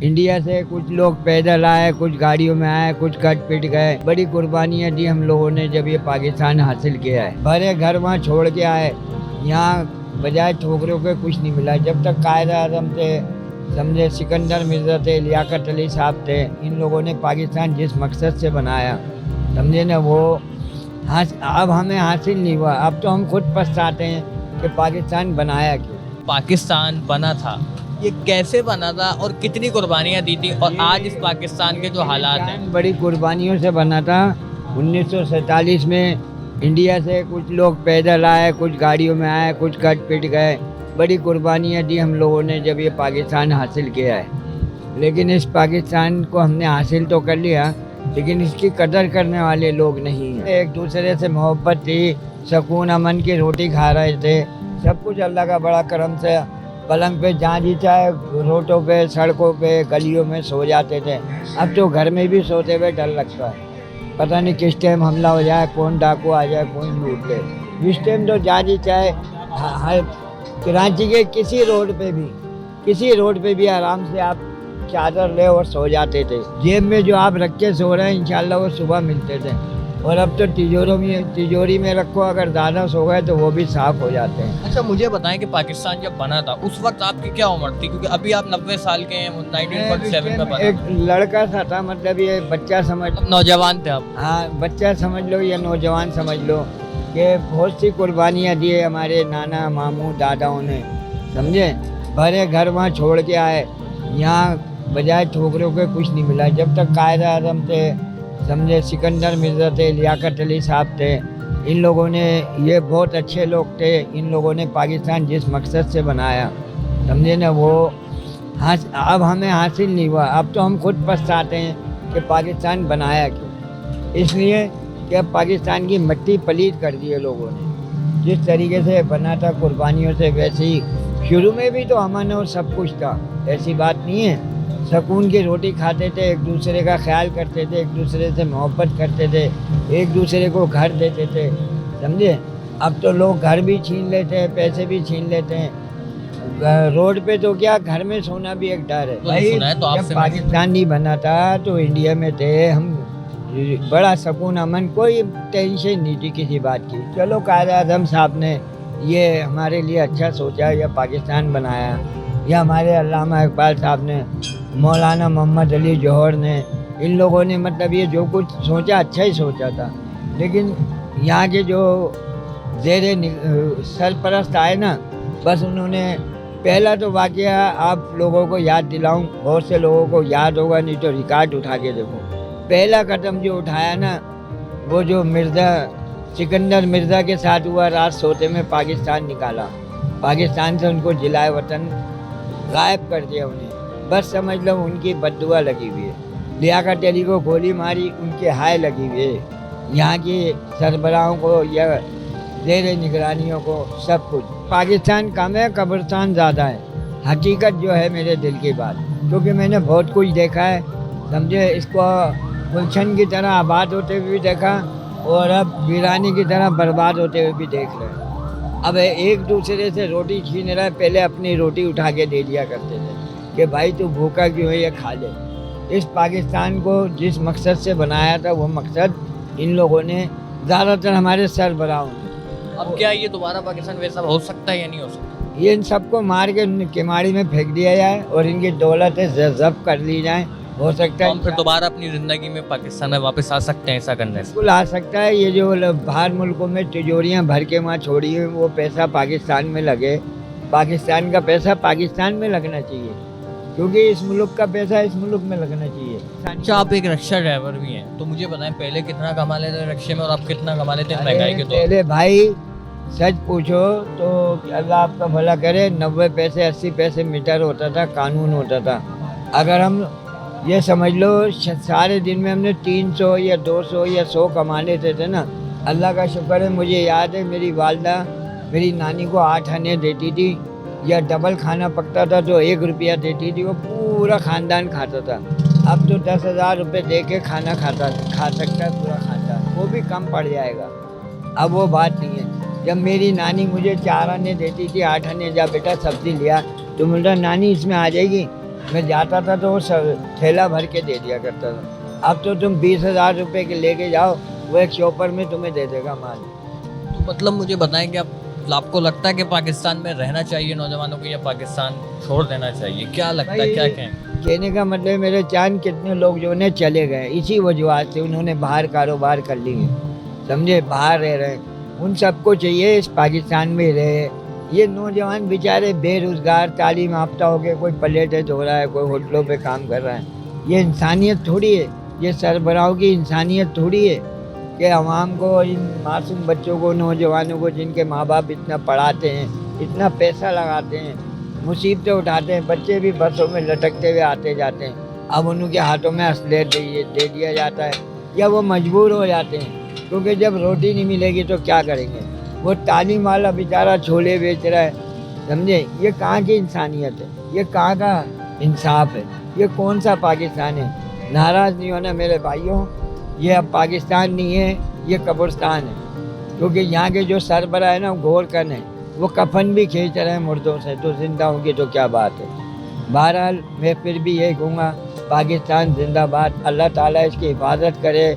India से कुछ लोग पैदल आए, कुछ गाड़ियों में आए, कुछ कट पिट गए। बड़ी कुर्बानियाँ दी हम लोगों ने जब ये पाकिस्तान हासिल किया है। भरे घर वहाँ छोड़ के आए, यहाँ बजाय ठोकरों के कुछ नहीं मिला। जब तक कायद आज़म थे, समझे सिकंदर मिर्ज़ा थे, लियाकत अली साहब थे, इन लोगों ने पाकिस्तान जिस मकसद से बनाया, समझे ना, वो अब हमें हासिल नहीं हुआ। अब तो हम खुद पछताते हैं कि पाकिस्तान बनाया क्यों। पाकिस्तान बना था, ये कैसे बना था और कितनी कुर्बानियाँ दी थी, और आज इस पाकिस्तान के जो हालात हैं। बड़ी कुर्बानियों से बना था। 1947 में इंडिया से कुछ लोग पैदल आए, कुछ गाड़ियों में आए, कुछ कट पिट गए। बड़ी कुर्बानियाँ दी हम लोगों ने जब ये पाकिस्तान हासिल किया है। लेकिन इस पाकिस्तान को हमने हासिल तो कर लिया, लेकिन इसकी कदर करने वाले लोग नहीं हैं। एक दूसरे से मोहब्बत थी, सुकून अमन की रोटी खा रहे थे, सब कुछ अल्लाह का बड़ा करम से पलंग पे जहाँ जी चाहे रोडों पे, सड़कों पे, गलियों में सो जाते थे। अब तो घर में भी सोते हुए डर लगता है, पता नहीं किस टाइम हमला हो जाए, कौन डाकू आ जाए, कौन लूट ले। इस टाइम तो जहाँ जी चाहे हर कराची के किसी रोड पे भी आराम से आप चादर ले और सो जाते थे। जेब में जो आप रख के सो रहे हैं, इंशाल्लाह वो सुबह मिलते थे। और अब तो तिजोरी में रखो, अगर ज़्यादा सो गए तो वो भी साफ हो जाते हैं। अच्छा, मुझे बताएं कि पाकिस्तान जब बना था उस वक्त आपकी क्या उम्र थी, क्योंकि अभी आप 90 साल के हैं। 1947 में बना। एक लड़का सा था, मतलब ये बच्चा समझ, नौजवान थे आप। हाँ बच्चा समझ लो या नौजवान समझ लो, कि बहुत सी कुर्बानियाँ दी है हमारे नाना मामू दादाओं ने, समझे। भरे घर वहाँ छोड़ के आए, यहाँ बजाय ठोकरों के कुछ नहीं मिला। जब तक कायद आज़म थे, समझे सिकंदर मिर्ज़ा थे, लियाकत अली साहब थे, इन लोगों ने, ये बहुत अच्छे लोग थे, इन लोगों ने पाकिस्तान जिस मकसद से बनाया, समझे ना, वो अब हमें हासिल नहीं हुआ। अब तो हम खुद पछताते हैं कि पाकिस्तान बनाया क्यों। इसलिए कि अब पाकिस्तान की मिट्टी पलीद कर दी है लोगों ने। जिस तरीके से बना था कुर्बानियों से, वैसे ही शुरू में भी तो अमन और सब कुछ था, ऐसी बात नहीं है। सुकून की रोटी खाते थे, एक दूसरे का ख्याल करते थे, एक दूसरे से मोहब्बत करते थे, एक दूसरे को घर देते थे, समझे। अब तो लोग घर भी छीन लेते हैं, पैसे भी छीन लेते हैं। रोड पे तो क्या, घर में सोना भी एक डर है। भाई जब पाकिस्तान नहीं बना था तो इंडिया में थे हम, बड़ा सुकून अमन, कोई टेंशन नहीं थी किसी बात की। चलो कायद आज़म साहब ने ये हमारे लिए अच्छा सोचा, या पाकिस्तान बनाया, या हमारे अल्लामा इकबाल साहब ने, मौलाना मोहम्मद अली जौहर ने, इन लोगों ने, मतलब ये जो कुछ सोचा अच्छा ही सोचा था। लेकिन यहाँ के जो सरपरस्त आए ना, बस उन्होंने, पहला तो वाक़या आप लोगों को याद दिलाऊं, बहुत से लोगों को याद होगा, नहीं तो रिकॉर्ड उठा के देखो। पहला कदम जो उठाया ना, वो जो सिकंदर मिर्ज़ा के साथ हुआ, रात सोते में पाकिस्तान निकाला, पाकिस्तान से उनको जिलाए वतन गायब कर दिया उन्हें। बस समझ लो उनकी बद्दुआ लगी हुई है। लियाकत अली को गोली मारी, उनके हाय लगी हुई है। यहाँ की सरबराहों को या ज़ेर निगरानियों को, सब कुछ। पाकिस्तान कम है, कब्रिस्तान ज़्यादा है, हकीकत जो है मेरे दिल की बात, क्योंकि मैंने बहुत कुछ देखा है, समझे। इसको गुलशन की तरह आबाद होते हुए भी देखा, और अब वीरानी की तरह बर्बाद होते हुए भी देख रहे हैं। अब एक दूसरे से रोटी छीन रहा है, पहले अपनी रोटी उठा के दे दिया करते थे कि भाई तू भूखा क्यों है, ये खा ले। इस पाकिस्तान को जिस मकसद से बनाया था, वो मकसद इन लोगों ने, ज़्यादातर हमारे सरबराहों ने। अब क्या ये दोबारा पाकिस्तान वैसा हो सकता है या नहीं हो सकता? ये इन सबको मार के किमाड़ी में फेंक दिया जाए और इनकी दौलतें जब्त कर ली जाएँ, हो सकता है फिर दोबारा अपनी ज़िंदगी में पाकिस्तान में वापस आ सकते हैं ऐसा करने से। बिल्कुल आ सकता है। ये जो बाहर मुल्कों में तिजोरियाँ भर के वहाँ छोड़ी है, वो पैसा पाकिस्तान में लगे। पाकिस्तान का पैसा पाकिस्तान में लगना चाहिए, क्योंकि इस मुल्क का पैसा इस मुल्क में लगना चाहिए। अच्छा, आप एक रिक्शा ड्राइवर भी हैं, तो मुझे बताएं पहले कितना कमा लेते रिक्शे में और आप कितना कमा लेते हैं महंगाई के दौर? पहले भाई सच पूछो तो अल्लाह आपका भला करे, 90 पैसे 80 पैसे मीटर होता था, कानून होता था। अगर हम ये समझ लो सारे दिन में हमने 300 या 200 या 100 कमा लेते थे ना, अल्लाह का शुक्र है। मुझे याद है मेरी वालदा मेरी नानी को 8 आने देती थी, या डबल खाना पकता था तो 1 रुपया देती थी, वो पूरा ख़ानदान खाता था। अब तो 10,000 रुपये दे के खाना खा सकता है पूरा खानदान, वो भी कम पड़ जाएगा। अब वो बात नहीं है। जब मेरी नानी मुझे 4 आने देती थी, 8 आने, जा बेटा सब्ज़ी लिया, तो बोला नानी इसमें आ जाएगी, میں جاتا تھا تو وہ تھیلا بھر کے دے دیا کرتا تھا. اب تو تم 20,000 روپے کے لے کے جاؤ, وہ ایک شاپر میں تمہیں دے دے گا مال. تو مطلب مجھے بتائیں کہ آپ کو لگتا ہے کہ پاکستان میں رہنا چاہیے نوجوانوں کو یا پاکستان چھوڑ دینا چاہیے؟ کیا لگتا ہے, کیا کہیں؟ کہنے کا مطلب میرے چاند کتنے لوگ جو نے چلے گئے اسی وجوہات سے, انہوں نے باہر کاروبار کر لی ہے, سمجھے, باہر رہ رہے ہیں. ان سب کو چاہیے اس پاکستان میں رہے. یہ نوجوان بیچارے بے روزگار, تعلیم یافتہ ہو کے کوئی پلیٹیں دھو رہا ہے, کوئی ہوٹلوں پہ کام کر رہا ہے. یہ انسانیت تھوڑی ہے, یہ سربراہوں کی انسانیت تھوڑی ہے کہ عوام کو, ان معصوم بچوں کو, نوجوانوں کو جن کے ماں باپ اتنا پڑھاتے ہیں, اتنا پیسہ لگاتے ہیں, مصیبتیں اٹھاتے ہیں, بچے بھی بسوں میں لٹکتے ہوئے آتے جاتے ہیں, اب ان کے ہاتھوں میں اسلحہ دے دیا جاتا ہے یا وہ مجبور ہو جاتے ہیں, کیونکہ جب روٹی نہیں ملے گی تو کیا کریں گے. وہ تعلیم والا بیچارہ چھولے بیچ رہا ہے, سمجھے, یہ کہاں کی انسانیت ہے, یہ کہاں کا انصاف ہے, یہ کون سا پاکستان ہے. ناراض نہیں ہونا میرے بھائیوں, یہ اب پاکستان نہیں ہے, یہ قبرستان ہے. کیونکہ یہاں کے جو سربراہ ہے نا, گورکن ہے, وہ کفن بھی کھینچ رہے ہیں مردوں سے, تو زندہ ہوں گے تو کیا بات ہے. بہرحال میں پھر بھی یہی کہوں گا, پاکستان زندہ باد. اللہ تعالیٰ اس کی حفاظت کرے,